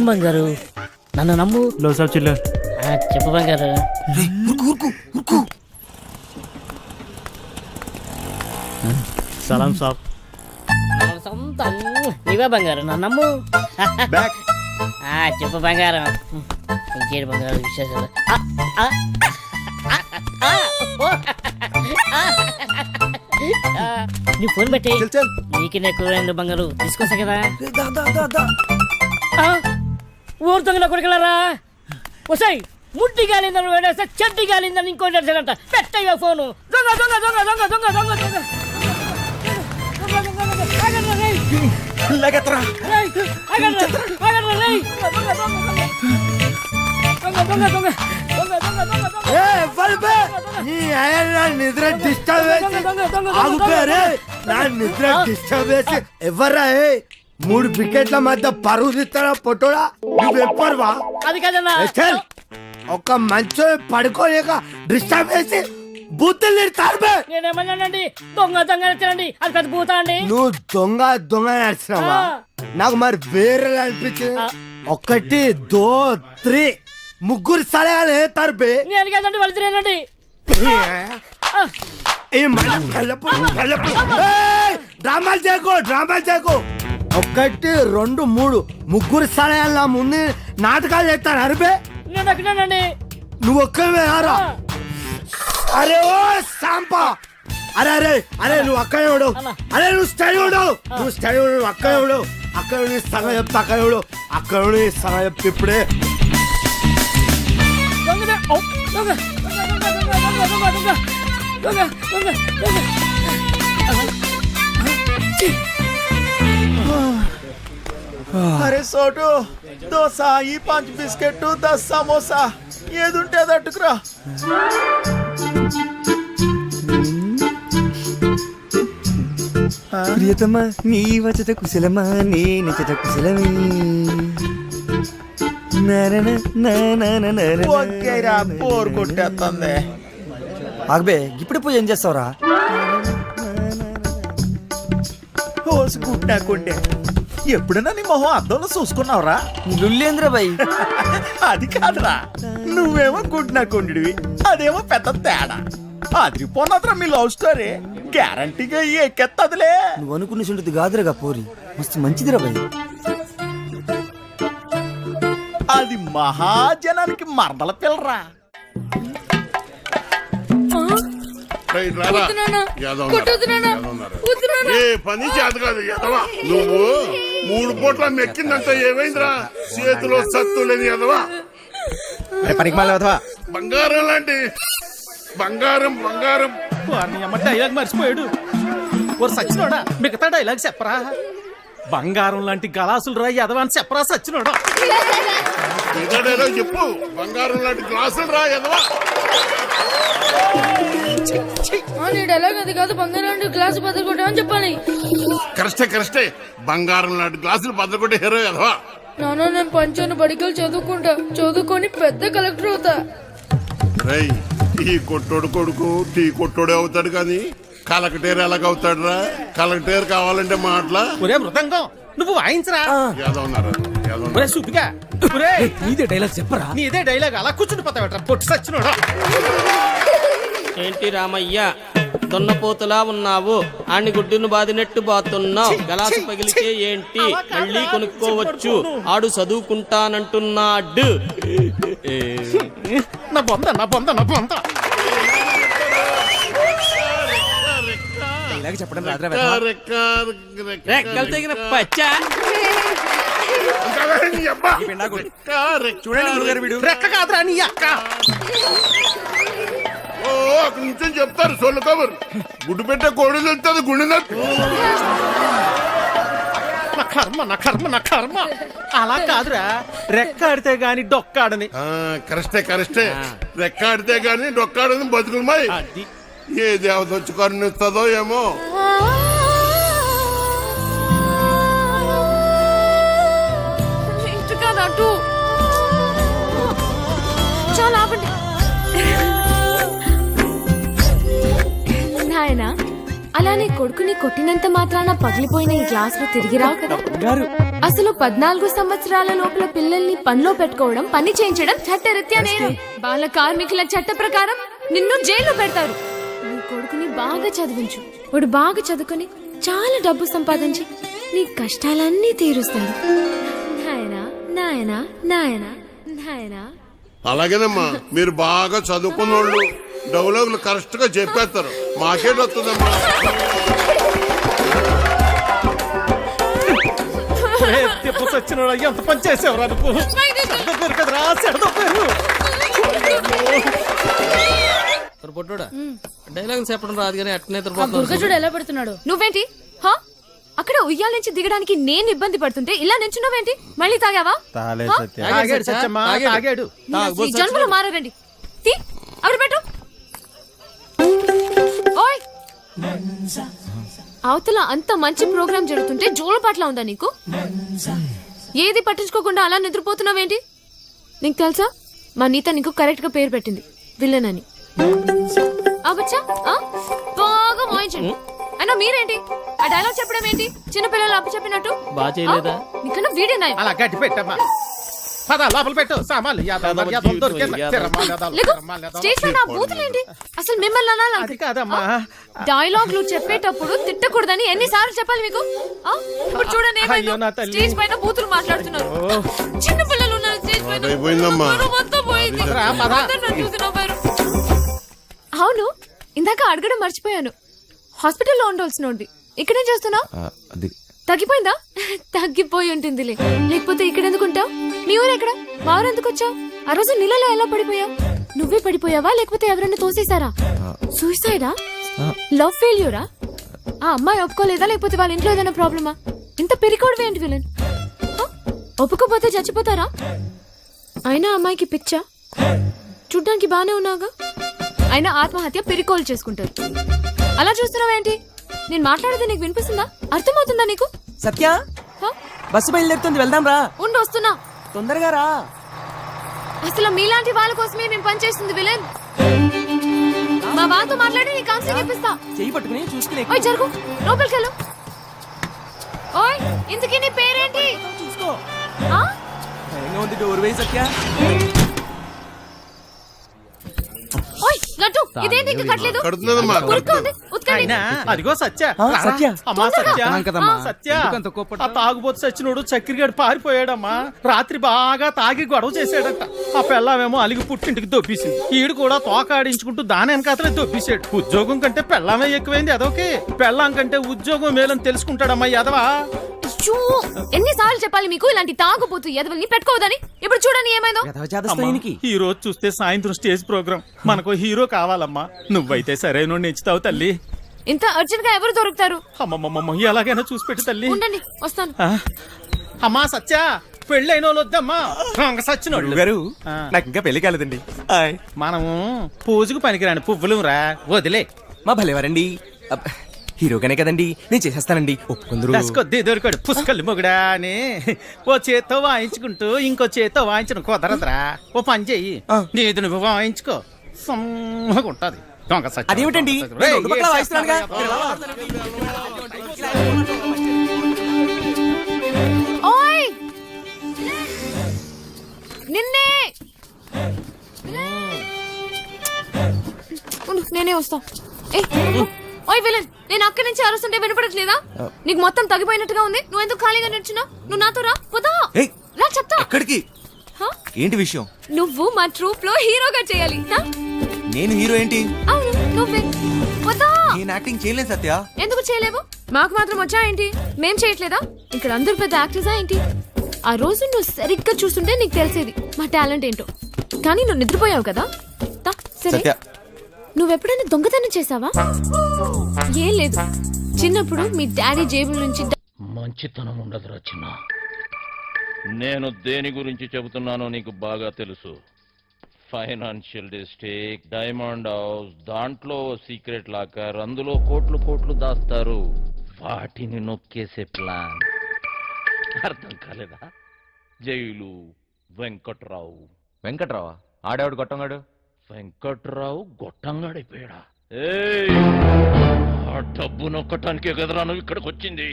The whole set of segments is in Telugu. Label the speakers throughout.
Speaker 1: అవును బంగారు, నన్ను నమ్ము.
Speaker 2: లో సాబ్ చిల్లర్.
Speaker 1: చెప్పు బంగారు.
Speaker 2: సలాం సాబ్.
Speaker 1: సొంతం నీవే బంగారు, నన్ను నమ్ము. చెప్పు బంగారం, ఇంకేడు బంగారు విశేషాలు. నీ ఫోన్ పెట్టి నీకు ఎక్కువ బంగారు తీసుకొస్తా కదా. ఊరు దొంగల కొడుకులారా, వసాయి ముట్టి గాలిందని వేడేస్తే చెడ్డి గాలిందని ఇంకోటి అడిచాడంట. పెట్టయ్యా ఫోను. దొంగ దొంగ దొంగ దొంగ దొంగ దొంగ దొంగ
Speaker 3: నిద్ర డిస్టర్బ్ చేసి ఎవర్రా? 3 వికెట్ల మధ్య పరువు తీస్తారా పొట్టోడా? నువ్వెప్పర్వా?
Speaker 1: అది కదన్నా,
Speaker 3: ఒక మంచో పడుకోలేక డిస్టర్బ్ చేసి బూతులు తిడతారు.
Speaker 1: నేనేమన్నానండి? దొంగ దొంగ నచ్చండి, అది పెద్ద పూతా అండి.
Speaker 3: నువ్వు దొంగ దొంగ నడిచినావా? నాకు మరి వేరే అనిపించింది. 1 2 3 ముగ్గురు సలహాలు తరపే.
Speaker 1: నేను కదండి వాళ్ళు తినేనండి.
Speaker 3: డ్రామాలు చేయకు, డ్రామాలు చేయకు. 1 2 3 ముగ్గురు సలహాలు నా ముందు నాటకాలు చేస్తాను అరిపే.
Speaker 1: నేను అక్కడేనండి.
Speaker 3: నువ్వు ఒక్కవే రా. అరే ఓ సాంపా, అరే అరే అరే నువ్వు అక్కడే ఉడు. అరే నువ్వు స్టడీ ఉడు, నువ్వు స్టడీ ఉడు. అక్కడే ఉడు, అక్కడ సగం చెప్తా. అక్కడ ఉడు, అక్కడ సగం చెప్తా. ఇప్పుడే
Speaker 4: అరే సోటు, దోశ, ఈ 5 బిస్కెట్, 10 సమోసా, ఏదుంటే అది అట్టుకురా.
Speaker 5: ప్రియతమా నీ వచట కుశలమా, నీ నిచట కుశలమే.
Speaker 4: ఓకేరా, బోర్ కొట్టేస్తుంది.
Speaker 5: ఆగబే, ఇప్పుడు పోయి ఏం చేస్తావురా?
Speaker 4: కోసుకుంటాకుంటే ఎప్పుడైనా నీ మొహం అద్దంలో చూసుకున్నావురా?
Speaker 5: లుల్లేంద్ర బాయ్.
Speaker 4: అది కాదురా, నువ్వేమో గుడ్నాకుండివి, అదేమో పెద్ద తేడా. అదిరిపోన్నదిరా మీ లవ్ స్టోరీ. గ్యారంటీగా ఎక్కెత్తదిలే.
Speaker 5: నువ్వు అనుకున్న చుంటుంది కాదురగా పోరి, మస్తు మంచిదిరా బాయ్.
Speaker 4: అది మహాజనానికి మరదల పిల్లరా.
Speaker 6: ఏ పని చేత కాదు ఎదవా. నువ్వు 3 పూట్ల మెక్కిందంటే ఏమైందిరా? చేతిలో సత్తు లేని ఎదవా.
Speaker 5: పనికి మళ్ళీ
Speaker 6: బంగారం లాంటి బంగారం బంగారం.
Speaker 2: డైలాగ్ మర్చిపోయాడు. ఓ సచ్చినోడా, మిగతా డైలాగ్ చెప్పరా? బంగారం లాంటి గలాసులు రా ఎదవా అని చెప్పరా సచ్చినోడా?
Speaker 6: ఏదో చెప్పు. బంగారం లాంటి గ్లాసులు రా ఎదవా.
Speaker 7: డైలాగ్ అది కాదు, బంగారం లాంటి గ్లాసు బద్దలు అని చెప్పాలి.
Speaker 6: కరెక్టే. బంగారం లాంటి గ్లాసులు బద్దలు హీరో ఎదవా.
Speaker 7: నాన్న, నేను పంచాను బడికలు చదువుకొని పెద్ద కలెక్టర్ అవుతా.
Speaker 6: ఈ కొట్టోడు కొడుకు టీ కొట్టోడే అవుతాడు కానీ కలెక్టర్ ఎలాగవుతాడు రా? కలెక్టర్ కావాలంటే మాటలా?
Speaker 2: ఒరే మృదంగం, నువ్వు వాయించరా.
Speaker 5: నీదే డైలాగ్ చెప్పరా?
Speaker 2: నీదే డైలాగ్, అలా కూర్చుని పోతావట పొట్టు సచ్చినోడా.
Speaker 8: ఏంటి రామయ్య, దొన్నపోతులా ఉన్నావు, ఆని గుడ్డును బాదినట్టు బాతున్నావు. గలాసు పగిలితే ఏంటి, మళ్ళీ కొనుక్కోవచ్చు. ఆడు చదువుకుంటానంటున్నాడు.
Speaker 2: నా బొంద నా బొంద నా బొంద.
Speaker 5: చెప్పడం
Speaker 8: రెక్కలు తెగిన పచ్చా.
Speaker 2: చూడండి, రెక్క కాదురా నీ అక్క.
Speaker 6: అక్కడి నుంచి చెప్తారు సొల్లు కబురు. గుడ్డు పెట్టే కోడి వెళ్తుంది గుండె నొప్పి.
Speaker 2: నా కర్మ. అలా కాదురా, రెక్కాడితే గాని డొక్కాడని.
Speaker 6: కరెక్టే. రెక్కాడితే గాని డొక్కాడని బతుకులమాయి. ఏ దేవత వచ్చి కరుణిస్తుందో ఏమో.
Speaker 7: చాలా ఆపండి నాయనా. అలానే కొడుకుని కొట్టినంత మాత్రాన పగిలిపోయిన ఈ గ్లాసులు తిరిగి రావు కదా. అసలు 14 సంవత్సరాల లోపల పిల్లల్ని పనిలో పెట్టుకోవడం, పని చేయించడం చట్టరీత్యా నేరం. బాల కార్మికుల చట్ట ప్రకారం నిన్ను జైల్లో పెడతారు. నీ కొడుకుని బాగా చదివించు. వాడు బాగా చదువుకుని చాలా డబ్బు సంపాదించి నీ కష్టాలన్నీ తీరుస్తాడు. నాయనా నాయనా నాయనా నాయనా.
Speaker 6: అలాగేనమ్మా, మీరు బాగా చదువుకున్నోళ్ళు డైలాగులు కరెక్ట్ గా చెప్పేస్తారు. మాకేట్ వస్తుందమ్మా.
Speaker 2: సచ్చినోడా ఎంత పని చేసేవరా నువ్వు? దొరకదురా, సెడదొప్పారు.
Speaker 8: పొట్టోడా డైలాగ్ చెప్పడం రాదు కానీ అట్నే
Speaker 7: దుర్గజుడు ఎలా పెడుతున్నాడు? నువ్వేంటి హా? అక్కడ ఉయ్యాల నుంచి దిగడానికి నేను ఇబ్బంది పడుతుంటే ఇలా నించున్నావేంటి? మళ్ళీ తాగావా?
Speaker 2: తాగాడు సత్యమ్మా, తాగాడు.
Speaker 7: ఈ జన్మలో మారండి. తీ అక్కడ పెట్టు. ఓయ్, అవతల అంత మంచి ప్రోగ్రామ్ జరుగుతుంటే జోలపాట్లా ఉందా నీకు? ఏది పట్టించుకోకుండా అలా నిద్రపోతున్నావేంటి? నీకు తెలుసా, మా నీత నీకు కరెక్ట్ గా పేరు పెట్టింది, విలన్ అని. అవచ్చా బాగా మోయించండి. అయినా మీరేంటి ఆ డైలాగ్ చెప్పడం ఏంటి? చిన్నపిల్లలు అప్పు చెప్పినట్టు.
Speaker 8: బాగా చేయలేదా?
Speaker 7: నీకన్నా వీడే నాయం.
Speaker 2: అలా గట్టి పెట్టమ్మా. పద లోపల పెట్టు సామాన్లు.
Speaker 7: స్టేజ్ పైన బూతులేంటి? అసలు మిమ్మల్ని అనాలి.
Speaker 2: అది కాదమ్మా,
Speaker 7: డైలాగ్లు చెప్పేటప్పుడు తిట్టకూడదని ఎన్నిసార్లు చెప్పాలి మీకు? ఇప్పుడు చూడండి
Speaker 2: అయ్యో నా తల్లి.
Speaker 7: స్టేజ్ పైన బూతులు మాట్లాడుతున్నారు. చిన్న పిల్లలు ఉన్నారు స్టేజ్ పైన.
Speaker 6: అయిపోయిందమ్మా.
Speaker 7: మొత్తం పోయింది.
Speaker 2: రా, పద.
Speaker 7: అందరూ నన్ను చూసి నవ్వారు. అవును, ఇందాక అడగడం మర్చిపోయాను. హాస్పిటల్లో ఉండాల్సినోడివి ఇక్కడేం చేస్తున్నావు? తగ్గిపోయిందా? తగ్గిపోయి ఉంటుందిలే, లేకపోతే ఇక్కడ ఎందుకుంటావు? మీ ఊరు ఎక్కడ? మా ఊరు ఎందుకు వచ్చావు? ఆ రోజు నీళ్ళలో ఎలా పడిపోయావు? నువ్వే పడిపోయావా లేకపోతే ఎవరైనా తోసేశారా? సూసైడా? లవ్ ఫెయిల్యూరా? ఆ అమ్మాయి ఒప్పుకోలేదా లేకపోతే వాళ్ళ ఇంట్లో ఏదైనా ప్రాబ్లమా? ఇంత పెరికోవడం ఏంటి విలన్? ఒప్పుకోపోతే చచ్చిపోతారా? అయినా అమ్మాయికి పిచ్చా? చూడ్డానికి బానే ఉన్నాగా. అయినా ఆత్మహత్య పెరికోలు చేసుకుంటారు. అలా చూస్తున్నావేంటి? నేను మాట్లాడేది నీకు వినిపిస్తుందా? అర్థమవుతుందా నీకు?
Speaker 5: సత్య, బస్సు బయలుదేరుతుంది, వెళ్దాం రా.
Speaker 7: ఉండు, వస్తున్నా.
Speaker 5: తొందరగా రా.
Speaker 7: అసలు మీలాంటి వాళ్ళ కోసమే మేము పనిచేస్తుంది విలన్. మా వాళ్ళతో మాట్లాడి నీ కౌన్సిలింగ్ ఇప్పిస్తా.
Speaker 5: చెయ్యి పట్టుకుని చూసుకునే
Speaker 7: ఓయ్ జరుగు, లోపలికి వెళ్ళు. ఓయ్, ఇంతకీ నీ పేరేంటి?
Speaker 5: చూసుకో.
Speaker 7: ఆ?
Speaker 5: భయంగా ఉంది, డోర్ వేయి సత్య.
Speaker 7: ఓయ్ లడ్డు, ఇదేంటి ఇంకా కట్టలేదు?
Speaker 6: కడుతున్నదమ్మా.
Speaker 7: ఉరుక్కు ఉంది, ఉతకండి.
Speaker 2: అయినా అదిగో సత్య.
Speaker 5: సత్య.
Speaker 2: అమ్మా సత్య.
Speaker 5: కదమ్మా.
Speaker 2: సత్య, ఆ తాగుబోతు సచ్చినోడు చక్కెరగాడు పారిపోయాడమ్మా. రాత్రి బాగా తాగి గొడవ చేశాడట. ఆ పెళ్ళామేమో అలిగి పుట్టింటికి దొబ్బేసింది. ఈడు కూడా తోకాడించుకుంటూ దాని వెనకాతలే దొబ్బేశాడు. ఉద్యోగం కంటే పెళ్ళామే ఎక్కువైంది అదొకే. పెళ్ళాం కంటే ఉద్యోగం మేలని తెలుసుకుంటాడమ్మా ఎదవా.
Speaker 7: అయ్యో, ఎన్నిసార్లు చెప్పాలి మీకు ఇలాంటి తాగుబోతు ఎదవల్ని పెట్టుకోవద్దని? ఇప్పుడు చూడండి ఏమైందో.
Speaker 2: ఈ రోజు చూస్తే సాయంత్రం స్టేజ్ ప్రోగ్రామ్. మనకు హీరో కావాలమ్మా. నువ్వైతే సరైన నెచ్చుతావు తల్లి.
Speaker 7: ఇంత అర్జెంట్ గా ఎవరు దొరుకుతారు?
Speaker 2: అమ్మమ్మమ్మ, ఎలాగైనా చూసి పెట్టు తల్లి.
Speaker 7: ఉండండి, వస్తాను.
Speaker 2: అమ్మా సత్య, పెళ్ళైన వాళ్ళు వద్దమ్మా. సచ్చినోళ్ళు
Speaker 5: గారు, నాకు ఇంకా పెళ్లి కాలేదండి.
Speaker 2: మనము పూజకు పనికిరాని పువ్వులు రా, వదిలే.
Speaker 5: మా భలేవారండి. హీరోగానే కదండి, నేను చేసేస్తానండి. ఒప్పుకుందరు.
Speaker 2: దశకొద్ది దొరికాడు పుష్కలు మొగుడా అని. ఓ చేత్తో వాయించుకుంటూ ఇంకో చేత్తో వాయించను కుదరదురా. ఓ పని చెయ్యి, నీది నువ్వు వాయించుకో, సమ్మగా ఉంటది. దొంగ సచ్చి.
Speaker 5: అదేమిటండి, నేను రెండు పక్కల వాయిస్తున్నానుగా.
Speaker 7: ఓయ్, నిన్నే. ఉండు, నేనే వస్తా. ఓయ్ విలన్, నేను అక్కడి నుంచి అరుస్తుంటే వినపడట్లేదా? నీకు మొత్తం తగ్గిపోయినట్టుగా ఉంది. నువ్వు ఎందుకు ఖాళీగా నిల్చున్నావు? నువ్వు నాతో రా, పోదా. రా చెప్తా.
Speaker 5: ఎక్కడికి? ఏంటి విషయం?
Speaker 7: నువ్వు మా ట్రూప్ లో హీరోగా చేయాలి.
Speaker 5: నేను హీరో ఏంటి?
Speaker 7: అవును, నువ్వే. పోదా.
Speaker 5: నేను యాక్టింగ్ చేయలేను సత్య.
Speaker 7: ఎందుకు చేయలేవు? మాకు మాత్రం వచ్చా ఏంటి? మేం చేయట్లేదా? ఇక్కడ అందరు పెద్ద యాక్టర్సా ఏంటి? ఆ రోజు నువ్వు సరిగ్గా చూస్తుంటే నీకు తెలిసేది మా టాలెంట్ ఏంటో. కానీ నువ్వు నిద్రపోయావు కదా. సరే, నువ్వెప్పుడైనా దొంగతనం చేసావా? ఏం లేదు, చిన్నప్పుడు మీ డాడీ జేబుల నుంచి
Speaker 9: మంచితనం ఉండదురా చిన్న. నేను దేని గురించి చెబుతున్నానో నీకు బాగా తెలుసు. ఫైనాన్షియల్ డిస్ట్రిక్ట్, డైమండ్ హౌస్, దాంట్లో సీక్రెట్ లాకర్, అందులో కోట్లు కోట్లు దాస్తారు. వాటిని నొక్కేసే ప్లాన్ అర్థం కాలేదా? జైలు వెంకట్రావు.
Speaker 10: వెంకట్రావా? ఆడేవాడు గొట్టంగాడు.
Speaker 9: వెంకట్రావు గొట్టంగాడైపోయాడా? ఆ డబ్బు నొక్కటానికే కదరా నువ్వు ఇక్కడికి వచ్చింది.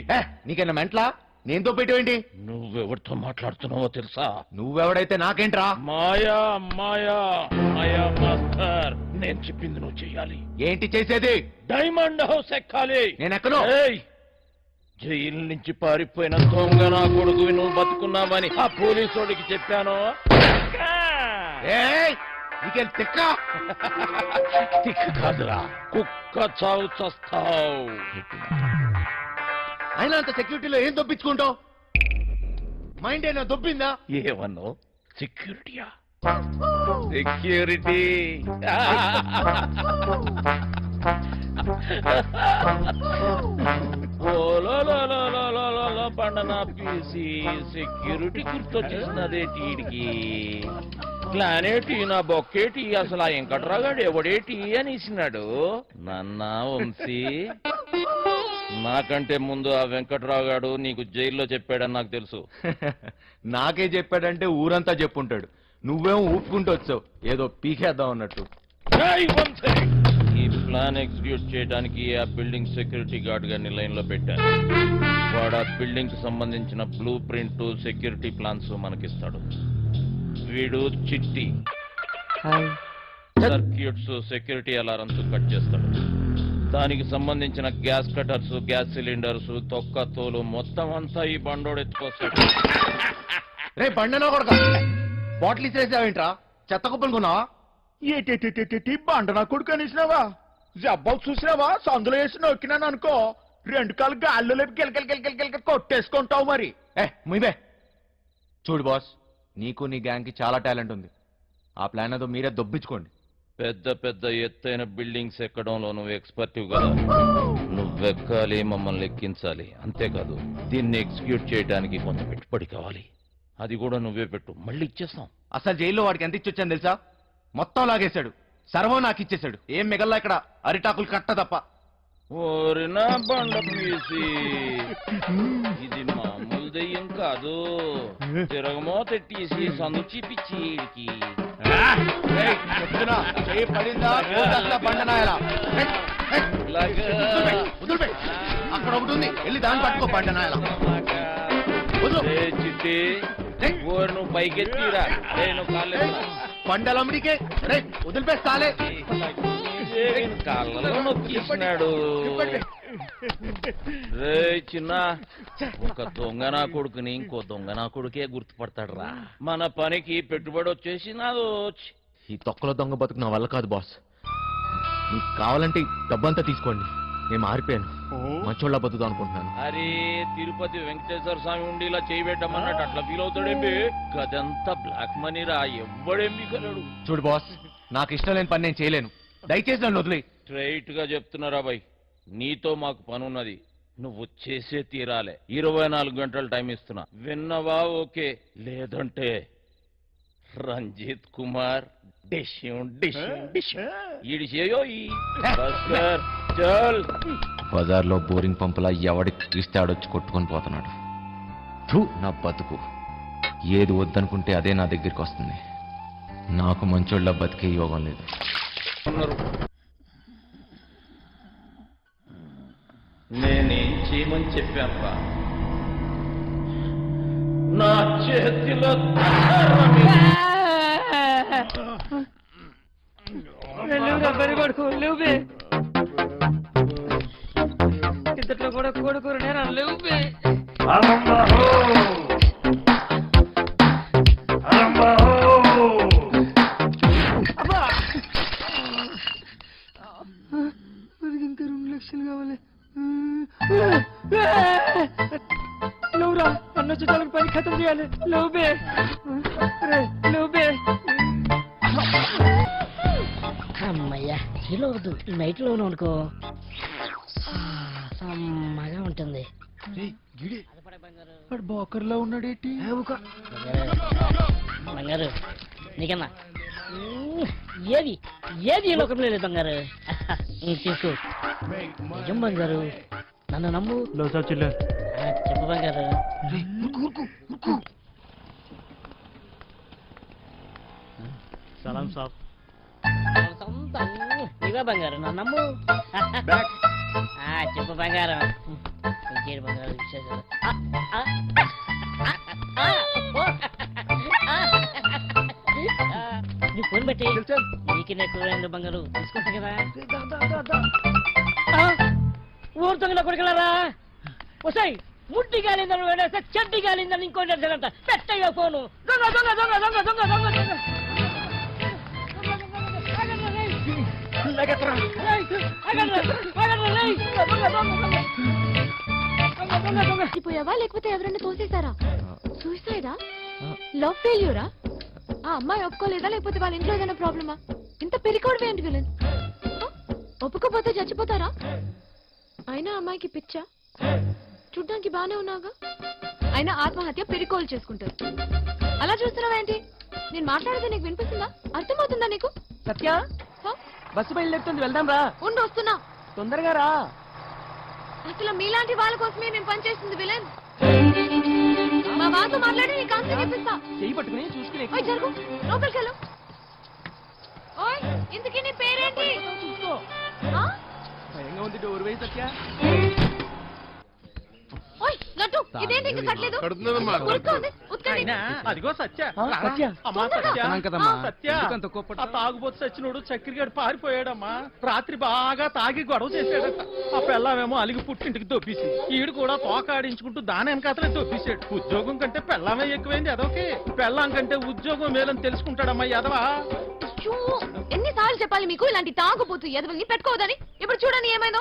Speaker 10: నీకైనా మెంట్లా? నేనుతో పెట్టేవేంటి?
Speaker 9: నువ్వెవరితో మాట్లాడుతున్నావో తెలుసా?
Speaker 10: నువ్వెవడైతే నాకేంట్రా?
Speaker 9: మాయా మాయా మాయా మాస్టర్, నేను చెప్పింది నువ్వు చెయ్యాలి.
Speaker 10: ఏంటి చేసేది?
Speaker 9: డైమండ్ హౌస్ ఎక్కాలి.
Speaker 10: నేను ఎక్కను.
Speaker 9: ఏయ్, జైలు నుంచి పారిపోయిన దొంగ నా కొడుకు నువ్వు బతుకున్నావని ఆ పోలీసోడికి చెప్పాను.
Speaker 10: ఏయ్, నీకేం తిక్క?
Speaker 9: తిక్కు కాదురా, కుక్క చావు చస్తావు.
Speaker 10: అయినా అంత సెక్యూరిటీలో ఏం దొప్పించుకుంటావు? మైండ్ అయినా దొబ్బిందా?
Speaker 9: ఏమన్నావు? సెక్యూరిటీయా? సెక్యూరిటీ పండన పీసి సెక్యూరిటీ గుర్తొచ్చేసినదే టీడికి. ప్లానేటి నా బొక్కేటి, అసలు ఆ వెంకట్రాగాడు ఎవడేటి అనేసినాడు. నన్న వంశీ, నాకంటే ముందు ఆ వెంకట్రాగాడు నీకు జైల్లో చెప్పాడని నాకు తెలుసు.
Speaker 10: నాకే చెప్పాడంటే ఊరంతా చెప్పుంటాడు. నువ్వేమో ఊపుకుంటూ వచ్చావు ఏదో పీకేద్దాం అన్నట్టు.
Speaker 9: ఏయ్ వంశీ, ఈ ప్లాన్ ఎగ్జిక్యూట్ చేయడానికి ఆ బిల్డింగ్ సెక్యూరిటీ గార్డ్ గారిని లైన్ లో పెట్టాను. వాడు ఆ బిల్డింగ్ కి సంబంధించిన బ్లూ ప్రింట్, సెక్యూరిటీ ప్లాన్స్ మనకిస్తాడు. వీడు చిట్టి సర్క్యూట్స్, సెక్యూరిటీ అలారమ్స్ కట్ చేస్తాడు. దానికి సంబంధించిన గ్యాస్ కటర్స్, గ్యాస్ సిలిండర్స్, తొక్క తోలు మొత్తం అంతా ఈ బండోడు ఎత్తుకొస్తాడు.
Speaker 10: రే బండనో కొడక, బాటిల్ ఇసేసావేంట్రా? చెత్త కుప్పలు కొన్నావా?
Speaker 4: ఏటి బండ నా కొడుకు అనేసినావా? జబ్బాలు చూసినావా? సందులో వేసి నొక్కినాను అనుకో, 2 కాళ్ళు గాల్లో లేపి గిలగిలగిలగిలగిలగ కొట్టేసుకుంటావు మరి.
Speaker 10: ముయ్యబే. చూడు బాస్, నీకు నీ గ్యాంగ్ కి చాలా టాలెంట్ ఉంది. ఆ ప్లాన్ ఏదో మీరే దొబ్బించుకోండి.
Speaker 9: పెద్ద పెద్ద ఎత్తైన బిల్డింగ్స్ ఎక్కడంలో నువ్వు ఎక్స్పర్టివ్ కదా. నువ్వెక్కాలి, మమ్మల్ని ఎక్కించాలి. అంతేకాదు, దీన్ని ఎగ్జిక్యూట్ చేయడానికి కొంత పెట్టుబడి కావాలి. అది కూడా నువ్వే పెట్టు, మళ్ళీ ఇచ్చేస్తాం.
Speaker 10: అసలు జైల్లో వాడికి ఎంత ఇచ్చొచ్చాను తెలుసా? మొత్తం లాగేశాడు. సర్వం నాకు ఇచ్చేశాడు. ఏం మిగల్లా ఇక్కడ? అరిటాకులు కట్ట తప్ప.
Speaker 9: ఓరినా బండ పీసి, ఇది మామూలు దెయ్యం కాదు. తిరగమో తెట్టేసి సందు చూపించి ఈడికి.
Speaker 10: అక్కడ ఒకటి ఉంది, వెళ్ళి దాన్ని పట్టుకో. బండనాయల
Speaker 9: చిట్టి, ఓరు నువ్వు పైకెత్తిరా. నేను కాళ్ళ
Speaker 10: బండలమ్మడికే రే వదిలిపేస్తాలే.
Speaker 9: కాళ్ళలో నొక్కిస్తున్నాడు. రే చిన్న, ఒక దొంగ నా కొడుకుని ఇంకో దొంగ నా కొడుకే గుర్తుపడతాడు రా. మన పనికి పెట్టుబడి వచ్చేసి నాదో.
Speaker 10: ఈ తొక్కలో దొంగ బతుకు నా వల్ల కాదు బాస్. మీకు కావాలంటే డబ్బంతా తీసుకోండి. నేను మారిపోయాను, మంచోళ్ళ బతుకుదాం అనుకుంటున్నాను.
Speaker 9: అరే, తిరుపతి వెంకటేశ్వర స్వామి ఉండి ఇలా చేయబెట్టమన్నట్టు అట్లా ఫీల్ అవుతాడేంటి? గదంతా బ్లాక్ మనీ రా, ఎవ్వడేం మిగలడు.
Speaker 10: చూడు బాస్, నాకు ఇష్టం లేని పని నేను చేయలేను. దయచేసి నన్ను వదిలే.
Speaker 9: స్ట్రైట్ గా చెప్తున్నారా బాయ్, నీతో మాకు పనున్నది. నువ్వు చేసే తీరాలే. 24 గంటలు టైం ఇస్తున్నా. విన్నవా? ఓకే, లేదంటే రంజిత్ కుమార్
Speaker 10: బజార్లో బోరింగ్ పంపులా ఎవడికి తీస్తే ఆడొచ్చి కొట్టుకొని పోతున్నాడు. నా బతుకు ఏది వద్దనుకుంటే అదే నా దగ్గరికి వస్తుంది. నాకు మంచోళ్ళ బతికే యోగం లేదు.
Speaker 9: నేనేం చేయమని చెప్పాను? నా చేతిలో
Speaker 1: కొడుకు లేవు. ఇంతట్లో కూడా కొడుకు నేను లేవు. ఇంకా 2 లక్షలు కావాలి. లేవురా, అన్న చుట్టాలకు పని ఖతం చేయాలి. లేవుబే లేవుబే. అమ్మయ్యా, కిలో వద్దు, నైట్ లోను అనుకో, సమ్మగా ఉంటుంది.
Speaker 4: బోకర్లో ఉన్నాడేటి?
Speaker 1: బంగారు నీకన్నా ఏది ఏది ఈ లోకంలో లేదు బంగారు. తీసుకో, నిజం బంగారు, నన్ను నమ్ము. చెప్పు బంగారు. సలాం సాబ్. ఇవే బంగారు, నన్ను నమ్ము. చెప్పు బంగారం. ఇంకేం బంగారు విశేషాలు? నువ్వు ఫోన్ పెట్టి నీకు నెట్టు బంగారు తీసుకుంటా కదా. ఊరుతుందా కొడుకులారా? వస్తాయి ముట్టి గాలిందని వేడేస్తే చెడ్డి గాలిందని ఇంకోటి అంట. పెట్టయ్యా ఫోను. దొంగ దొంగ దొంగ దొంగ దొంగ దొంగ దొంగ.
Speaker 7: చచ్చిపోయావా లేకపోతే ఎవరైనా తోసేశారా? సూసైడా? లవ్ ఫెయిల్యూరా? ఆ అమ్మాయి ఒప్పుకోలేదా లేకపోతే వాళ్ళ ఇంట్లో ఏదైనా ప్రాబ్లమా? ఇంత పెరికోవడం ఏంటి విలన్? ఒప్పుకోపోతే చచ్చిపోతారా? అయినా అమ్మాయికి పిచ్చా? చూడ్డానికి బానే ఉన్నాగా. అయినా ఆత్మహత్య పెరికోలు చేసుకుంటారు. అలా చూస్తున్నావేంటి? నేను మాట్లాడితే నీకు వినిపిస్తుందా? అర్థమవుతుందా నీకు?
Speaker 5: సత్య బస్సు బయలుదేరుతుంది, వెళ్దాం రా.
Speaker 7: ఉండు వస్తున్నా.
Speaker 5: తొందరగా రా.
Speaker 7: అసలు మీలాంటి వాళ్ళ కోసమే నేను పనిచేస్తుంది విలన్. మా వాళ్ళతో మాట్లాడి నీకు ఆన్సర్ చెప్పిస్తా.
Speaker 5: చెయ్యి పట్టుకుని చూసుకుని
Speaker 7: ఓయ్ జరుగు, లోపలికి వెళ్ళు. ఓయ్ ఇంతకీ నీ పేరేంటి?
Speaker 5: చూసుకో.
Speaker 7: ఆ?
Speaker 5: భయంగా ఉంది, డోర్ వేయి సత్య.
Speaker 7: ఓయ్ లడ్డు, ఇదేంటి ఇంకా కట్టలేదు?
Speaker 6: కడుతుందమ్మా.
Speaker 7: ఉరుక్కోండి, ఉతకండి.
Speaker 2: అయినా అదిగో సత్య.
Speaker 5: సత్య.
Speaker 2: అమ్మా సత్య.
Speaker 5: కదమ్మా.
Speaker 2: సత్య. ఆ తాగుబోతు సచ్చినోడు చక్కెరగాడు పారిపోయాడమ్మా. రాత్రి బాగా తాగి గొడవ చేశాడట. ఆ పెళ్ళామేమో అలిగి పుట్టింటికి దొబ్బేసింది. ఈడు కూడా తోకాడించుకుంటూ దాని వెనకాతలే దొబ్బేశాడు. ఉద్యోగం కంటే పెళ్ళామే ఎక్కువైంది అదొకే. పెళ్ళాం కంటే ఉద్యోగం మేలని తెలుసుకుంటాడమ్మా ఎదవా.
Speaker 7: అయ్యో, ఎన్నిసార్లు చెప్పాలి మీకు ఇలాంటి తాగుపోతూ ఎదవల్ని పెట్టుకోవద్దని? ఇప్పుడు చూడని ఏమైందో.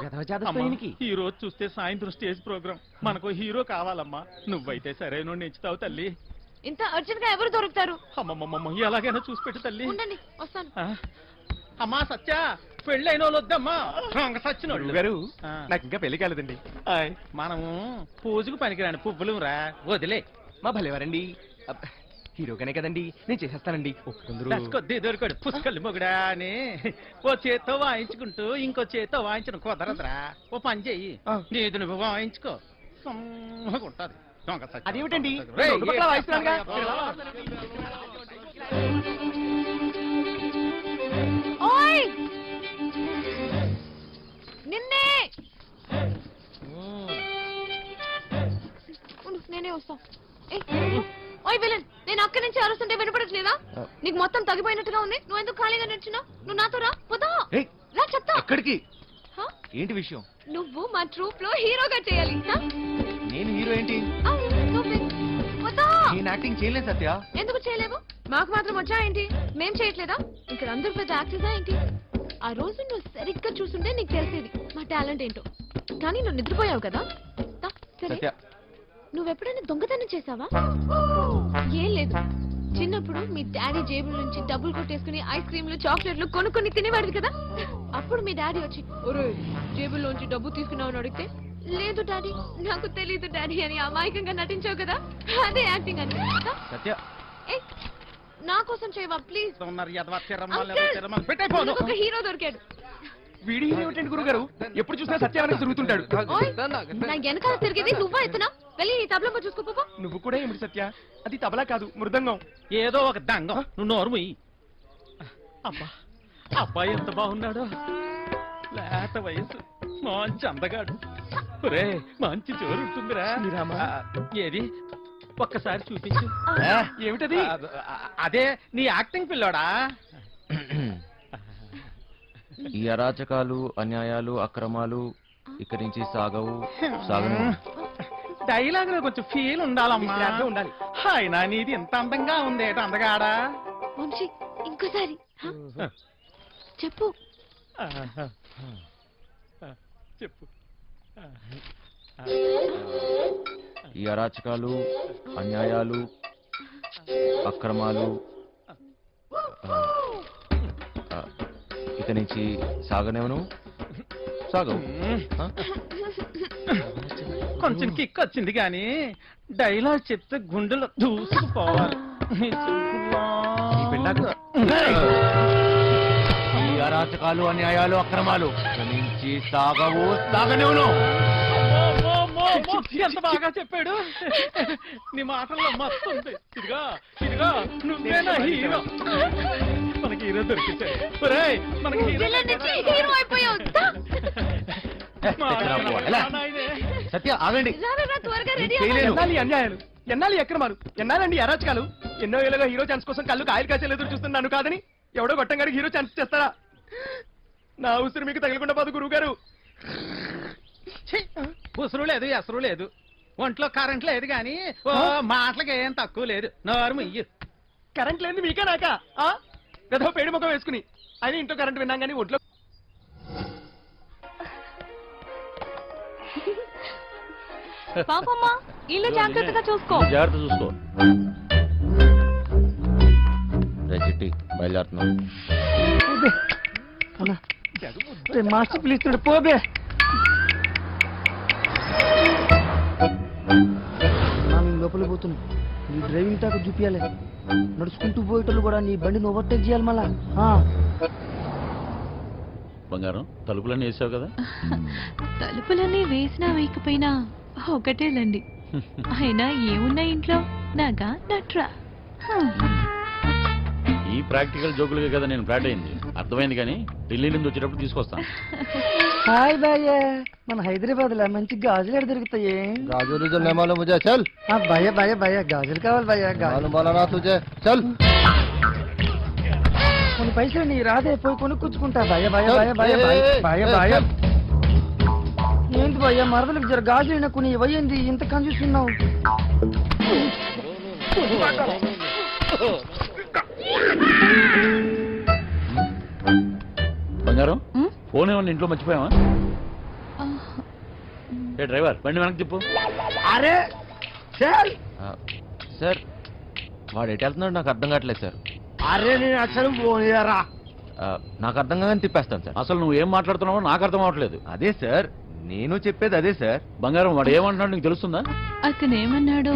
Speaker 2: ఈ రోజు చూస్తే సాయంత్రం స్టేజ్ ప్రోగ్రామ్. మనకు హీరో కావాలమ్మా. నువ్వైతే సరైన నెచ్చుతావు తల్లి.
Speaker 7: ఇంత అర్జెంట్ గా ఎవరు దొరుకుతారు?
Speaker 2: అమ్మమ్మమ్మ ఎలాగైనా చూసి పెట్టు తల్లి.
Speaker 7: ఉండండి వస్తాను.
Speaker 2: ఆ? అమ్మా సత్య, పెళ్ళైన వాళ్ళు వద్దమ్మా. సచ్చినోళ్ళు
Speaker 5: గారు
Speaker 2: ఆ.
Speaker 5: నాకు ఇంకా పెళ్లి కాలేదండి.
Speaker 2: మనము పూజకు పనికిరాని పువ్వులు రా, వదిలే.
Speaker 5: మా భలేవారండి. హీరోగానే కదండి, నేను చేసేస్తానండి. ఒప్పుకుందరు.
Speaker 2: కొద్ది దొరికాడు పుష్కలు మొగుడా అని ఓ చేత్తో వాయించుకుంటూ ఇంకో చేత్తో వాయించడం కుదరదురా. ఓ పని చెయ్యి, నీది నువ్వు వాయించుకో. సమ్మగా ఉంటది. దొంగ సచ్చిన.
Speaker 5: అదేమిటండి?
Speaker 2: రేయ్,
Speaker 5: రెండు పక్కల వాయిస్తున్నానుగా.
Speaker 7: ఓయ్ నిన్నే. ఉండు, నేనే వస్తా. ఏయ్, ఓయ్ విలన్, నేను అక్కడి నుంచి అరుస్తుంటే వినపడట్లేదా? నీకు మొత్తం తగ్గిపోయినట్టుగా ఉంది. నువ్వు ఎందుకు ఖాళీగా నడుచున్నావు? నువ్వు నాతో రా. పోదా రా చెప్తా.
Speaker 10: ఎక్కడికి?
Speaker 7: హ?
Speaker 10: ఏంటి విషయం?
Speaker 7: నువ్వు మా ట్రూప్ లో హీరోగా చేయాలి. హ?
Speaker 10: నేను హీరో ఏంటి?
Speaker 7: అవును, నువ్వే. పోదా.
Speaker 10: నేను యాక్టింగ్ చేయలేదు సత్య.
Speaker 7: ఎందుకు చేయలేవు? మాకు మాత్రం వచ్చా ఏంటి? మేం చేయట్లేదా? ఇక్కడ అందరు పెద్ద యాక్టర్సా ఏంటి? ఆ రోజు నువ్వు సరిగ్గా చూస్తుంటే నీకు తెలిసేది మా టాలెంట్ ఏంటో. కానీ నువ్వు నిద్రపోయావు కదా. దా, సరే.
Speaker 10: సత్య,
Speaker 7: నువ్వెప్పుడైనా దొంగతనం చేసావా? ఏం లేదు. చిన్నప్పుడు మీ డాడీ జేబుల నుంచి డబ్బులు కొట్టేసుకుని ఐస్ క్రీమ్లు చాక్లెట్లు కొనుక్కొని తినేవాడిది కదా. అప్పుడు మీ డాడీ వచ్చి ఒరే జేబుల్లోంచి డబ్బు తీసుకున్నావు అని అడిగితే లేదు డాడీ, నాకు తెలీదు డాడీ అని అమాయకంగా నటించావు కదా. అదే యాక్టింగ్ అని. దా.
Speaker 10: సత్య.
Speaker 7: ఏయ్, నా కోసం చేయవా ప్లీజ్.
Speaker 2: ఉన్నారు ఎదవా, తిరమలు,
Speaker 7: అంకుల్,
Speaker 2: తిరమలు. పెట్టేయ్
Speaker 7: నీకు ఒక హీరో దొరికాడు.
Speaker 5: వీడి హీరో ఏమిటండి గురుగారు? ఎప్పుడు చూసినా సత్యావనే తిరుగుతుంటాడు.
Speaker 7: ఓయ్, నా వెనకాల తిరిగేది నువ్వా ఎత్తునా? వెళ్ళి నీ తబలంగా చూసుకోపో.
Speaker 5: నువ్వు కూడా ఏమిటి సత్య? అది తబలా కాదు, మృదంగం.
Speaker 2: ఏదో ఒక దంగం. నువ్వు నోరు ముయ్యి. అబ్బా, అబ్బాయి ఎంత బాగున్నాడో. లేత వయసు, మంచి అందగాడు. ఒరే మంచి జోరు ఉంటుందిరా.
Speaker 5: శ్రీరామా.
Speaker 2: ఏది ఒక్కసారి చూపించు.
Speaker 5: ఏమిటది?
Speaker 2: అదే నీ యాక్టింగ్ పిల్లోడా.
Speaker 10: ఈ అరాచకాలు, అన్యాయాలు, అక్రమాలు ఇక్కడి నుంచి సాగను.
Speaker 2: డైలాగ్ లో కొంచెం ఫీల్ ఉండాలమ్మా.
Speaker 5: శ్రద్ధ ఉండాలి.
Speaker 2: అయినా నీది ఇంత అందంగా ఉంది ఏట అందగాడా.
Speaker 7: వంశీ ఇంకోసారి హ? చెప్పు.
Speaker 2: చెప్పు.
Speaker 10: ఈ అరాచకాలు, అన్యాయాలు, అక్రమాలు ఇక నుంచి సాగనేవను. సాగవు.
Speaker 2: కొంచెం కిక్ వచ్చింది కానీ డైలాగ్ చెప్తే గుండెలో దూసుకుపోవాలి.
Speaker 10: ఈ అరాచకాలు, అన్యాయాలు, అక్రమాలు ఇక నుంచి సాగనేవను.
Speaker 2: ఎంత బాగా చెప్పాడు. నీ మాటల్లో మస్తు ఉంది. ఇదిగా నువ్వేనా హీరో. మనకి హీరో దొరికించాడు. ఒరేయ్, మనకి హీరో
Speaker 7: విలన్ నుంచి హీరో అయిపోయావు. దా.
Speaker 10: ఎక్కడ పోవాలా? సత్య ఆగండి.
Speaker 7: త్వరగా రెడీ
Speaker 5: ఎన్నాళ్ళు ఈ అన్యాయాలు, ఎన్నాళ్ళు ఈ అక్రమాలు, ఎన్నాలండి ఈ అరాచకాలు? ఎన్నో ఏళ్ళగా హీరో ఛాన్స్ కోసం కళ్ళు కాయలు కాసేలు ఎదురు చూస్తున్నాను కాదని ఎవడో గొట్టంగాడికి హీరో ఛాన్స్ చేస్తారా? నా ఉసురు మీకు తగలకుండా పోదు గురువు గారు.
Speaker 2: ఉసురు లేదు ఎసరు లేదు, ఒంట్లో కరెంట్ లేదు కానీ మాటలకి ఏం తక్కువ లేదు. నోరు ముయ్యి.
Speaker 5: కరెంట్ లేదు మీకే నాకా? ఏదో పేడి ముఖం వేసుకుని అని ఇంట్లో కరెంట్ విన్నాం కానీ ఒంట్లో.
Speaker 7: పాపమ్మా ఇల్లు జాగ్రత్తగా చూసుకో.
Speaker 9: జాగ్రత్త చూసుకో.
Speaker 10: చిట్టి బయలుదేరుతున్నాం.
Speaker 1: మాస్టర్ పిలుస్తాడు పోబే. లోపల పోతున్నా, నీ డ్రైవింగ్ టాక్ చూపించాలి. నడుచుకుంటూ పోయేటోళ్ళు కూడా నీ బండిని ఓవర్టేక్ చేయాలి మళ్ళా.
Speaker 9: బంగారం తలుపులన్నీ వేసావు కదా?
Speaker 7: తలుపులన్నీ వేసినా వేయకపోయినా ఒకటేలండి. అయినా ఏమున్నా ఇంట్లో నాగా నట్రా.
Speaker 9: ఈ ప్రాక్టికల్ జోకులుగా కదా నేను ఫ్లాట్ అయింది, అర్థమైంది. కానీ ఢిల్లీ నుంచి వచ్చేటప్పుడు తీసుకొస్తాను.
Speaker 1: హాయ్ భయ్య, మన హైదరాబాద్ లో మంచి గాజులు ఎక్కడ దొరుకుతాయి?
Speaker 3: గాజులు जो नहीं मालूम मुझे चल
Speaker 1: భయ్య భయ్య భయ్య గాజులు కావాలి భయ్య.
Speaker 3: मालूम वाला ना तुझे चल
Speaker 1: కొన్ని పైసలు నీ రాదే, పోయి కొనుక్కొచ్చుకుంటా. భయ్య భయ్య భయ్య భయ్య భయ్య భయ్య. ఏంటి భయ్య మరదలకు జర గాజులు కొన్ని ఇవ్వయింది, ఇంత కన్ఫ్యూస్తున్నావు.
Speaker 9: బంగారం ఫోన్ ఏమన్నా ఇంట్లో మర్చిపోయావా? ఏ డ్రైవర్ బండి వెనక్కి చెప్పు.
Speaker 3: अरे चल
Speaker 10: సార్ వాడు ఎటు వెళ్తున్నాడు నాకు అర్థం కావట్లేదు సార్.
Speaker 3: अरे నేను అసలు పోనీయరా.
Speaker 10: నాకు అర్థం కాదని తిప్పేస్తాను సార్.
Speaker 9: అసలు నువ్వు ఏం మాట్లాడుతున్నావో నాకు అర్థం అవ్వట్లేదు.
Speaker 10: అదే సార్ నేను చెప్పేది అదే సార్.
Speaker 9: బంగారం వాడు ఏమంటున్నాడు నీకు తెలుస్తుందా?
Speaker 7: అతను ఏమన్నాడో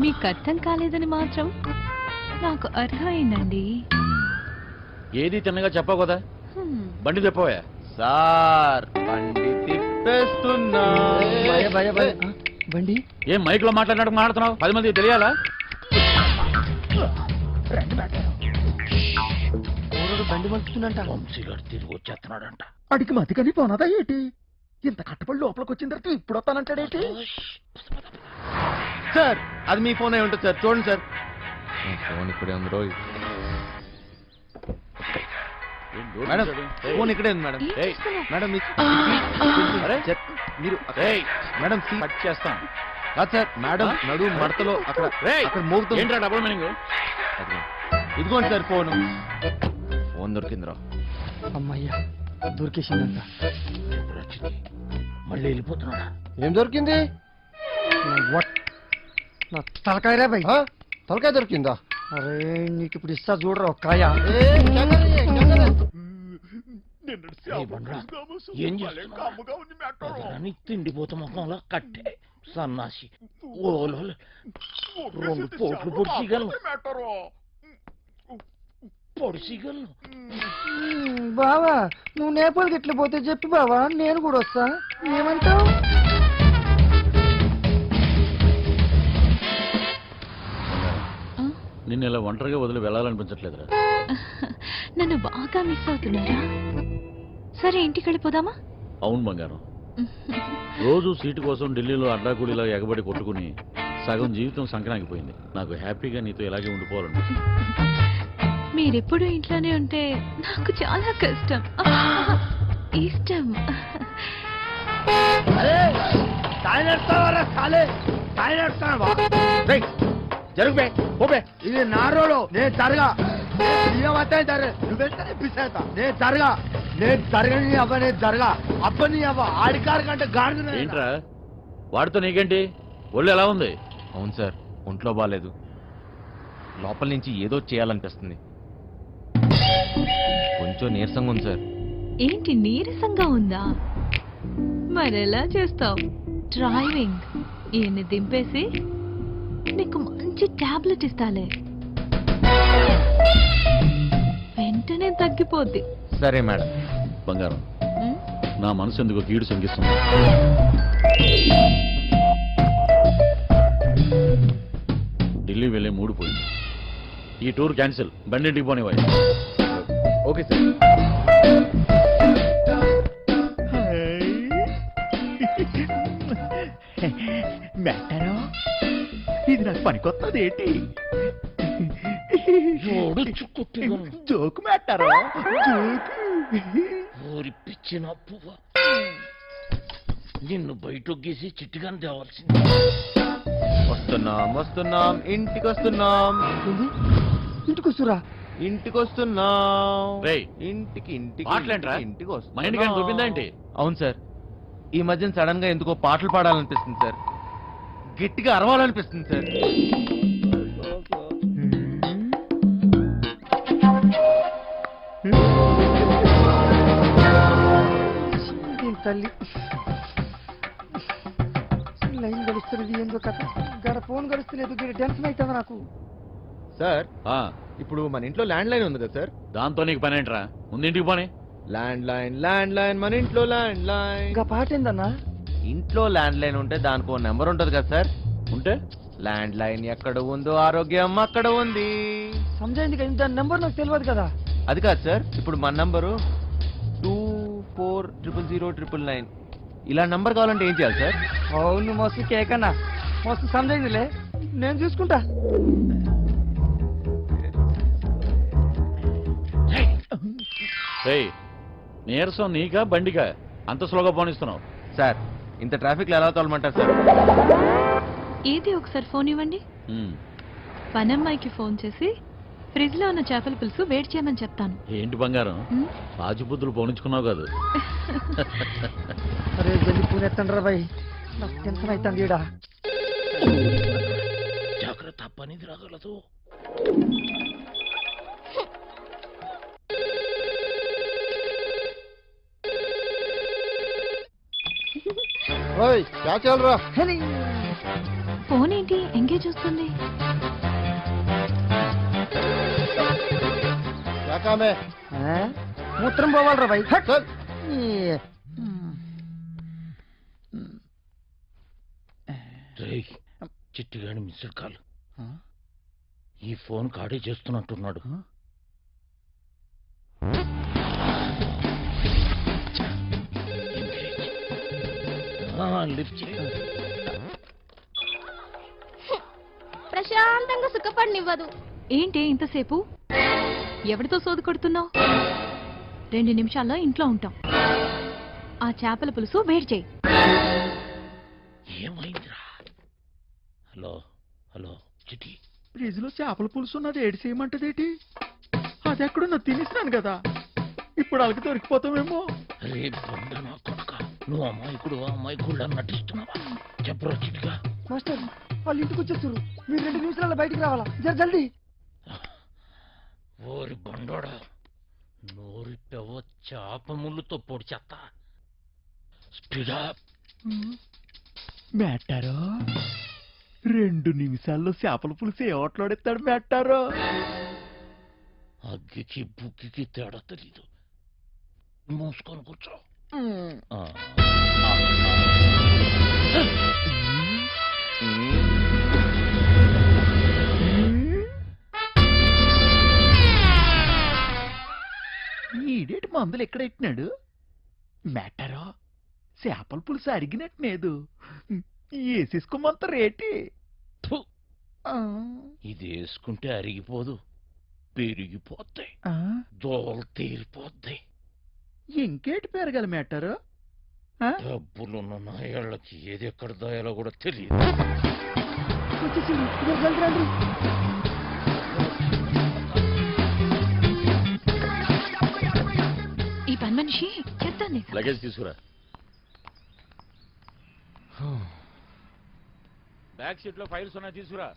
Speaker 7: మీకు అర్థం కాలేదని మాత్రం నాకు అర్థమైందండి.
Speaker 9: ఏది తిన్నగా చెప్పావు కదా, బండి చెప్పవా?
Speaker 10: సార్ బండి తిప్పేస్తున్నా.
Speaker 1: భయ్య భయ్య భయ్య బండి
Speaker 9: ఏం మైక్ లో మాట్లాడినట్టు మాట్లాడుతున్నావు? 10 మందికి తెలియాలా?
Speaker 1: బండి మలుపుతుందంట.
Speaker 2: తిరిగి వచ్చేస్తున్నాడంట. అడిగి మతికని పోనదా ఏంటి? ఇంత కట్టపడి లోపలికి వచ్చిన తర్వాత ఇప్పుడు వస్తానంటాడేంటి?
Speaker 10: సార్ అది మీ ఫోన్ అయి ఉంటుంది సార్, చూడండి సార్. ఫోన్ ఇక్కడే ఉంది రోజు. మేడం ఫోన్ ఇక్కడే ఉంది మేడం.
Speaker 7: ఏం చేస్తున్నావ్?
Speaker 10: మేడం మీరు మేడం
Speaker 9: కట్ చేస్తాం.
Speaker 10: కాదు సార్, మేడం నడు మడతలో అక్కడ అక్కడ మోగుతుంది.
Speaker 9: ఏంట్రా డబుల్ మీనింగ్?
Speaker 10: ఇదిగోండి సార్ ఫోన్. ఫోన్ దొరికిందిరా.
Speaker 1: అమ్మయ్యా దొరికేసిందంట.
Speaker 2: మళ్ళీ వెళ్ళిపోతున్నాడా?
Speaker 3: ఏం దొరికింది?
Speaker 1: నా తలకాయరా భయ్.
Speaker 3: తలకాయ దొరికిందా?
Speaker 1: అరే నీకు ఇప్పుడు ఇస్తా చూడరా ఒక కాయ.
Speaker 2: ఏం చేస్తున్నావు? తిండిపోత ముఖంలో కట్టే సన్నాసి ఓలో 2 పోట్లు పొడిచిగలను. పొడిచిగలను.
Speaker 1: బావా నువ్వు నేపాల్కి ఎట్లా పోతే చెప్పి బావా, నేను కూడా వస్తా. ఏమంటావు?
Speaker 9: నిన్ను ఇలా ఒంటరిగా వదిలి వెళ్ళాలనిపించట్లేదురా.
Speaker 7: నన్ను బాగా మిస్ అవుతున్నారా? సరే ఇంటికి వెళ్ళిపోదామా?
Speaker 9: అవును బంగారం, రోజు సీటు కోసం ఢిల్లీలో అడ్డాకూడిలా ఎగబడి కొట్టుకుని సగం జీవితం సంకనాగిపోయింది. నాకు హ్యాపీగా నీతో ఇలాగే ఉండిపోవాలండి.
Speaker 7: మీరెప్పుడు ఇంట్లోనే ఉంటే నాకు చాలా కష్టం. ఇష్టం.
Speaker 3: జరుగుబే పోబే. ఇది నా రోడ్, నేను జరగా. నువ్వెంత పిసేత నేను జరగా. నేను జరగని అవ్వ, నేను జరగా అబ్బని అవ్వ. ఆడికారు కంటే గాడిద.
Speaker 9: ఏంట్రా వాడితో నీకేంటి? ఒళ్ళు ఎలా ఉంది?
Speaker 10: అవును సార్, ఒంట్లో బాగాలేదు. లోపల నుంచి ఏదో చేయాలనిపిస్తుంది. కొంచెం నీరసంగా ఉంది సార్.
Speaker 7: ఏంటి నీరసంగా ఉందా? మరెలా చేస్తావు? డ్రైవింగ్ ఈయన్ని దింపేసి నీకు మంచి టాబ్లెట్ ఇస్తాలే, వెంటనే తగ్గిపోద్ది.
Speaker 10: సరే మేడం.
Speaker 9: బంగారం నా మనసు ఎందుకో కీడు శంకిస్తుంది. ఢిల్లీ వెళ్ళే మూడు పోయింది. ఈ టూర్ క్యాన్సిల్, బండింటికి పోనివ్వాలి.
Speaker 10: Okay sir.
Speaker 4: మెట్టారో ఇది నాకు పనికొత్తది ఏంటి జోకు మెట్టారో
Speaker 9: ఊరి పిచ్చిన పువ్వ నిన్ను బయటొగ్గేసి చిట్టుగాని తేవాల్సింది.
Speaker 10: వస్తున్నాం ఇంటికి వస్తున్నాం
Speaker 5: ఇంటికి వస్తురా
Speaker 10: ఇంటికి వస్తున్నాం
Speaker 9: రేయ్,
Speaker 10: ఇంటికి ఇంటికి
Speaker 9: మాటలేంట్రా?
Speaker 10: ఇంటికి
Speaker 9: మా ఇంటికి దొబ్బిందా ఏంటి?
Speaker 10: అవును సార్, ఈ మధ్యన సడన్ గా ఎందుకో పాటలు పాడాలనిపిస్తుంది సార్, గట్టిగా అరవాలనిపిస్తుంది సార్.
Speaker 5: తల్లి లైన్ గడుస్తున్నది ఏందో కథ గడ ఫోన్ గడుస్తలేదు టెన్షన్ అవుతుంది నాకు.
Speaker 10: సార్ ఇప్పుడు మన ఇంట్లో ల్యాండ్ లైన్ ఉంది కదా సార్,
Speaker 9: దాంతో నీకు పని ఏంట్రా? ముందు ఇంటికి పోనీ.
Speaker 10: ల్యాండ్ లైన్ మన ఇంట్లో ల్యాండ్ లైన్.
Speaker 5: ఇంకా పాట ఏందన్నా?
Speaker 10: ఇంట్లో ల్యాండ్ లైన్ ఉంటే దానికి ఓ నెంబర్ ఉంటది కదా సార్,
Speaker 9: ఉంటే
Speaker 10: ల్యాండ్ లైన్ ఎక్కడ ఉందో ఆరోగ్యం అక్కడ ఉంది.
Speaker 5: సమజైంది కదా, దాని నెంబర్ నాకు తెలియదు కదా.
Speaker 10: అది కాదు సార్, ఇప్పుడు మన నంబరు 240009. ఇలా నంబర్ కావాలంటే ఏం చేయాలి సార్?
Speaker 5: అవును మస్తు కేక్ అన్నా, మస్తు సమజైందిలే, నేను చూసుకుంటా.
Speaker 9: నీరసం నీకా బండికా అంత స్లోగా పోనిస్తున్నావు?
Speaker 10: సార్ ఇంత ట్రాఫిక్ లో ఎలా తోలమంటారు సార్?
Speaker 7: ఏది ఒకసారి ఫోన్ ఇవ్వండి. పనమ్మాయికి ఫోన్ చేసి ఫ్రిడ్జ్ లో ఉన్న చేపల పులుసు వేడి చేయమని చెప్తాను.
Speaker 9: ఏంటి బంగారం, రాజుబుద్ధులు పోనించుకున్నావు కాదు?
Speaker 5: అరే జల్లి పూనెత్తండ్రా బాయ్, నాకు టెన్షన్ అవుతుంది ఈడ.
Speaker 9: జాగ్రత్త, పనిది రాగలదు.
Speaker 7: ఫోన్ ఏంటి ఎంగేజ్ వస్తుంది?
Speaker 5: మూత్రం పోవాలరా బాయ్.
Speaker 9: చిట్టిగాని మిస్డ్ కాల్, ఈ ఫోన్ కాడే చేస్తున్నట్టున్నాడు. లిఫ్ట్ చేయి.
Speaker 7: ప్రశాంతంగా సుఖపడినివ్వదు. ఏంటి ఇంతసేపు? ఎవరితో సోది కొడుతున్నావు? 2 నిమిషాల్లో ఇంట్లో ఉంటాం. ఆ చేపల పులుసు వేడి చేయి.
Speaker 9: ఏమైందిరా? హలో హలో చిట్టి,
Speaker 4: ఫ్రిడ్జ్ లో చేపల పులుసు ఉన్నది ఏడు చేయమంటదేటి? అది ఎక్కడున్నా తినేసినాను కదా, ఇప్పుడు అలకి దొరికిపోతామేమో.
Speaker 9: రే బండ నా కొడుక, నువ్వు అమ్మాయికుడు నటిస్తున్నావా? చెప్పరా చిట్టిగా.
Speaker 5: మాస్టర్ వాళ్ళు ఇంటికి వచ్చేస్తారు, మీరు 2 నిమిషాల్లో బయటికి రావాలా, జల్దీ.
Speaker 9: ఓరి బండోడా, నోరి పెవ చేప ముళ్ళుతో పొడి చెత్త. స్పీడా
Speaker 4: మెట్టారో 2 నిమిషాల్లో చేపల పులుసు ఏ ఓట్లాడేస్తాడు మెట్టారో?
Speaker 9: అగ్గికి బుగ్గికి తేడా తెలీదు. మూసుకొని కూర్చో.
Speaker 4: ఈడేటి మందులు ఎక్కడ ఎట్టినాడు మెట్టారో? చేపల పులుసు అడిగినట్లేదు, వేసేసుకోమంత రేటి.
Speaker 9: ఇది వేసుకుంటే అరిగిపోదు, పెరిగిపోతాయి, దోలు తీరిపోద్ది.
Speaker 4: ఇంకేటి పెరగల మెట్టారో?
Speaker 9: డబ్బులున్న నాయాళ్ళకి ఏది ఎక్కడ దాయాలో కూడా తెలియదు.
Speaker 7: ఈ పని మనిషి చెప్తాను.
Speaker 9: లగేజ్ తీసుకురా. బ్యాక్ సీట్ లో ఫైల్స్ ఉన్నాయి, తీసుకురా.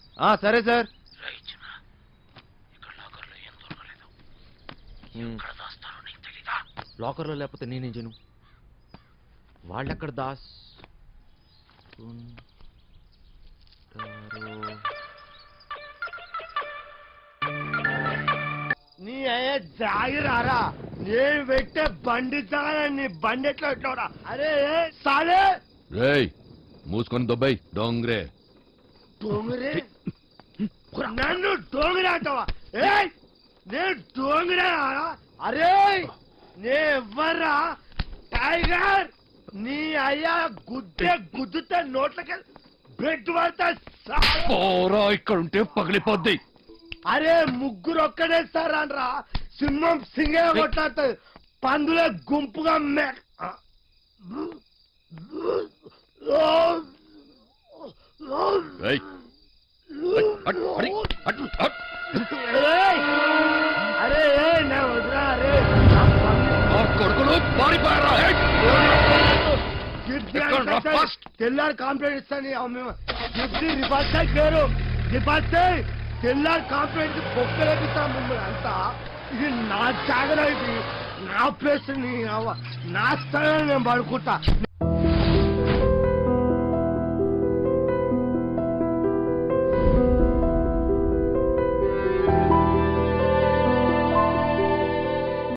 Speaker 10: సరే సార్.
Speaker 9: ఇక్కడ లాకర్లో ఏం దొరకలేదు. ఎక్కడ దాస్తారో నీకు తెలీదా?
Speaker 10: లాకర్లో లేకపోతే నేనేం చేయను? వాళ్ళెక్కడ దాస్
Speaker 3: నీ అయ్యే జాగిరారా, నేను పెట్టే బండి నీ బండి ఎట్లా పెట్టావురా? అరే సాలే
Speaker 6: రేయ్ మూసుకొని దొబ్బాయి డోంగ్రే.
Speaker 3: డోంగరే నన్ను డోంగరే అంటావా? నేను డోంగరే? అరే నే ఎవ్వర్రా టైగర్, నీ అయ్యా గుద్దే గుద్దుతే నోట్లకి బెడ్ పడతా సావు.
Speaker 4: ఇక్కడ ఉంటే పగిలిపోద్ది.
Speaker 3: అరే ముగ్గురు ఒక్కడేస్తారా రా, సింహం సింగే కొట్లాడుతుంది, పందులే గుంపుగా అరే నా వదిరా, అరే
Speaker 4: కొడుకులు పారిపోయారా?
Speaker 3: తెల్లారి కాంప్లైంట్ ఇస్తాను, పేరు తెల్లారి కాంప్లైంట్ పొక్కలేపిస్తాం మిమ్మల్ని అంతా. ఇది నా జాగ్రత్త, ఇది నా ప్లేస్, నా స్థలం నేను పడుకుంటా.